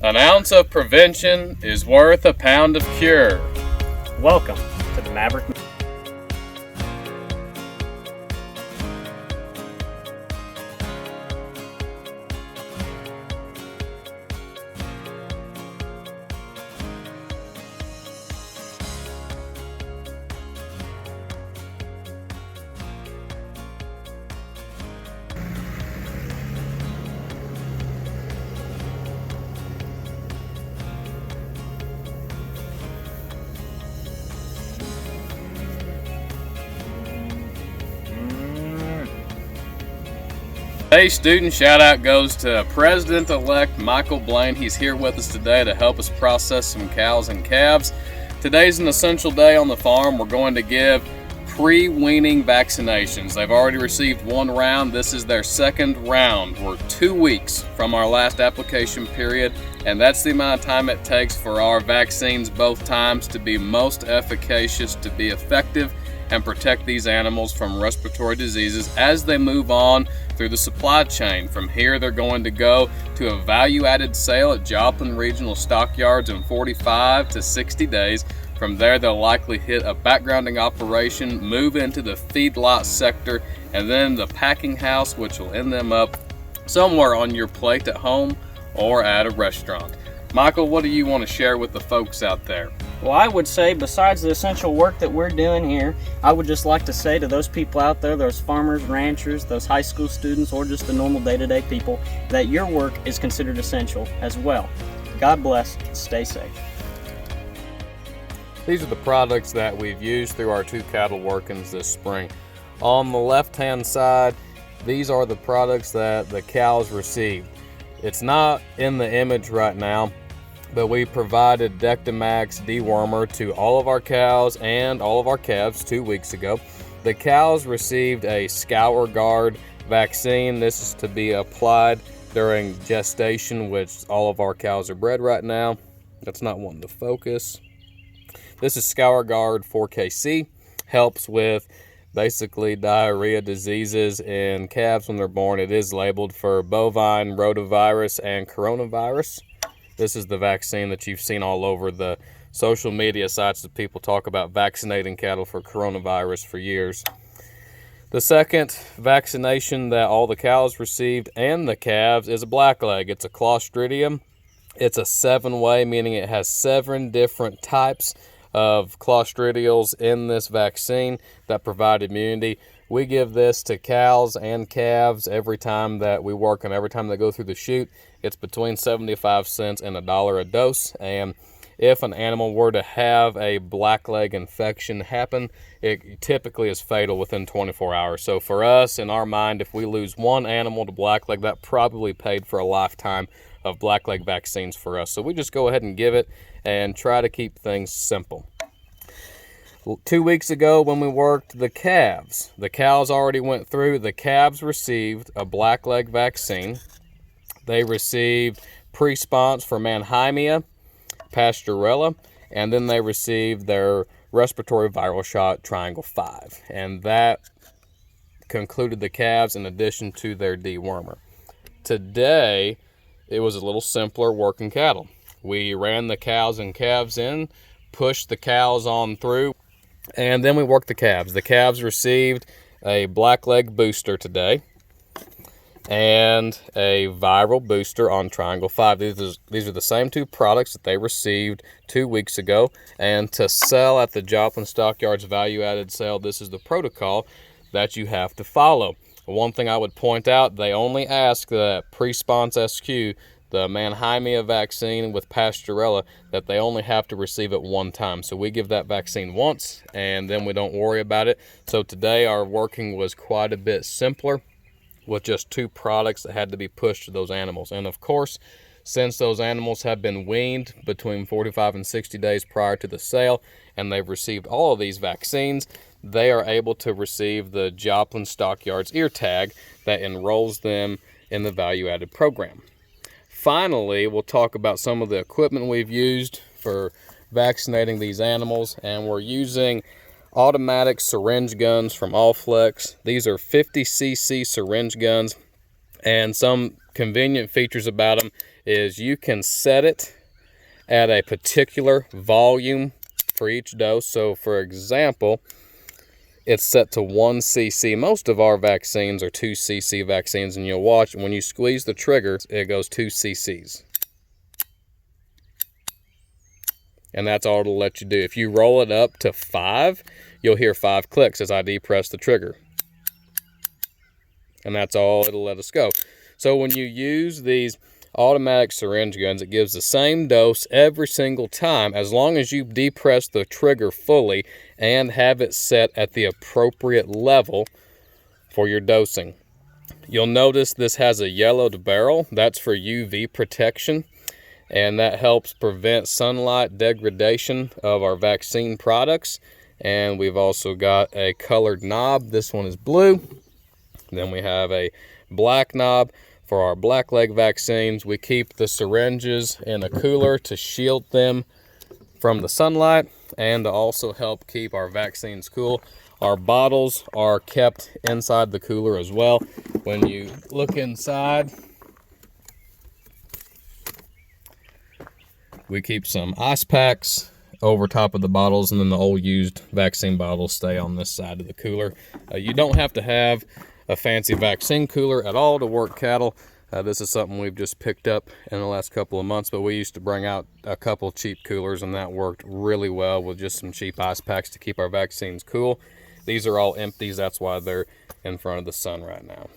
An ounce of prevention is worth a pound of cure. Welcome to the Maverick-Minute. Today's student shout out goes to President-elect Michael Blaine. He's here with us today to help us process some cows and calves. Today's an essential day on the farm. We're going to give pre-weaning vaccinations. They've already received one round. This is their second round. We're 2 weeks from our last application period, and that's the amount of time it takes for our vaccines both times to be most efficacious, to be effective, and protect these animals from respiratory diseases as they move on through the supply chain. From here, they're going to go to a value-added sale at Joplin Regional Stockyards in 45 to 60 days. From there, they'll likely hit a backgrounding operation, move into the feedlot sector, and then the packing house, which will end them up somewhere on your plate at home or at a restaurant. Michael, what do you want to share with the folks out there? Well, I would say besides the essential work that we're doing here, I would just like to say to those people out there, those farmers, ranchers, those high school students, or just the normal day-to-day people, that your work is considered essential as well. God bless. Stay safe. These are the products that we've used through our 2 cattle workings this spring. On the left-hand side, these are the products that the cows received. It's not in the image right now, but we provided Dectomax dewormer to all of our cows and all of our calves 2 weeks ago. The cows received a Scour Guard vaccine. This is to be applied during gestation, which all of our cows are bred right now. That's not wanting to focus. This is Scour Guard 4KC. Helps with basically diarrhea diseases in calves when they're born. It is labeled for bovine rotavirus and coronavirus. This is the vaccine that you've seen all over the social media sites that people talk about vaccinating cattle for coronavirus for years. The second vaccination that all the cows received and the calves is a blackleg. It's a Clostridium. It's a 7-way, meaning it has 7 different types of clostridials in this vaccine that provide immunity. We give this to cows and calves every time that we work them, every time they go through the chute. It's between 75 cents and $1 a dose. And if an animal were to have a blackleg infection happen, it typically is fatal within 24 hours. So for us, in our mind, if we lose one animal to blackleg, that probably paid for a lifetime of blackleg vaccines for us. So we just go ahead and give it and try to keep things simple. 2 weeks ago when we worked the calves, the cows already went through. The calves received a blackleg vaccine. They received pre-spons for Mannheimia, Pasteurella, and then they received their respiratory viral shot, Triangle 5. And that concluded the calves in addition to their dewormer. Today, it was a little simpler working cattle. We ran the cows and calves in, pushed the cows on through, and then we worked the calves. The calves received a blackleg booster today and a viral booster on Triangle 5. These are the same 2 products that they received 2 weeks ago. And to sell at the Joplin Stockyards value-added sale, this is the protocol that you have to follow. One thing I would point out, they only ask that pre-spons SQ, the Mannheimia vaccine with Pasteurella, that they only have to receive it one time. So we give that vaccine once, and then we don't worry about it. So today our working was quite a bit simpler with just 2 products that had to be pushed to those animals. And of course, since those animals have been weaned between 45 and 60 days prior to the sale, and they've received all of these vaccines, they are able to receive the Joplin Stockyards ear tag that enrolls them in the value-added program. Finally, we'll talk about some of the equipment we've used for vaccinating these animals, and we're using automatic syringe guns from Allflex. These are 50cc syringe guns, and some convenient features about them is you can set it at a particular volume for each dose. So for example, it's set to 1 cc. Most of our vaccines are 2 cc vaccines, and you'll watch when you squeeze the trigger, it goes 2 cc's. And that's all it'll let you do. If you roll it up to 5, you'll hear 5 clicks as I depress the trigger. And that's all it'll let us go. So when you use these automatic syringe guns, it gives the same dose every single time, as long as you depress the trigger fully and have it set at the appropriate level for your dosing. You'll notice this has a yellowed barrel. That's for UV protection, and that helps prevent sunlight degradation of our vaccine products. And we've also got a colored knob. This one is blue. Then we have a black knob for our blackleg vaccines. We keep the syringes in a cooler to shield them from the sunlight and to also help keep our vaccines cool. Our bottles are kept inside the cooler as well. When you look inside, we keep some ice packs over top of the bottles, and then the old used vaccine bottles stay on this side of the cooler. You don't have to have a fancy vaccine cooler at all to work cattle. This is something we've just picked up in the last couple of months, but we used to bring out a couple cheap coolers, and that worked really well with just some cheap ice packs to keep our vaccines cool. These are all empties, that's why they're in front of the sun right now.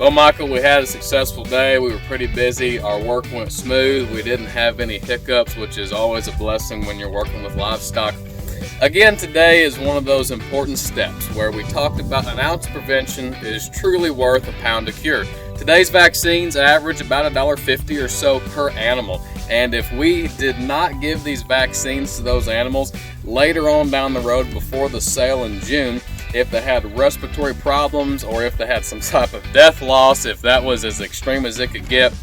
Well, Michael, we had a successful day. We were pretty busy. Our work went smooth. We didn't have any hiccups, which is always a blessing when you're working with livestock. Again, today is one of those important steps where we talked about an ounce of prevention is truly worth a pound of cure. Today's vaccines average about $1.50 or so per animal. And if we did not give these vaccines to those animals later on down the road before the sale in June, if they had respiratory problems or if they had some type of death loss, if that was as extreme as it could get,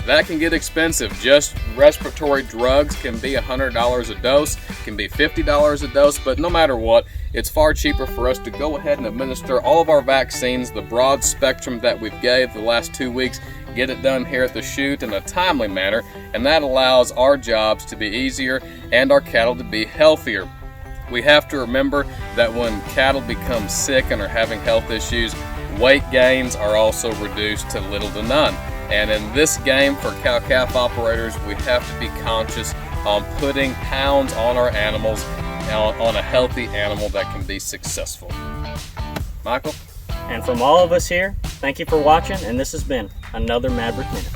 that can get expensive. Just respiratory drugs can be $100 a dose, can be $50 a dose, but no matter what, it's far cheaper for us to go ahead and administer all of our vaccines, the broad spectrum that we've gave the last 2 weeks, get it done here at the chute in a timely manner, and that allows our jobs to be easier and our cattle to be healthier. We have to remember that when cattle become sick and are having health issues, weight gains are also reduced to little to none. And in this game for cow-calf operators, we have to be conscious on putting pounds on our animals, on a healthy animal that can be successful. Michael? And from all of us here, thank you for watching, and this has been another Maverick Minute.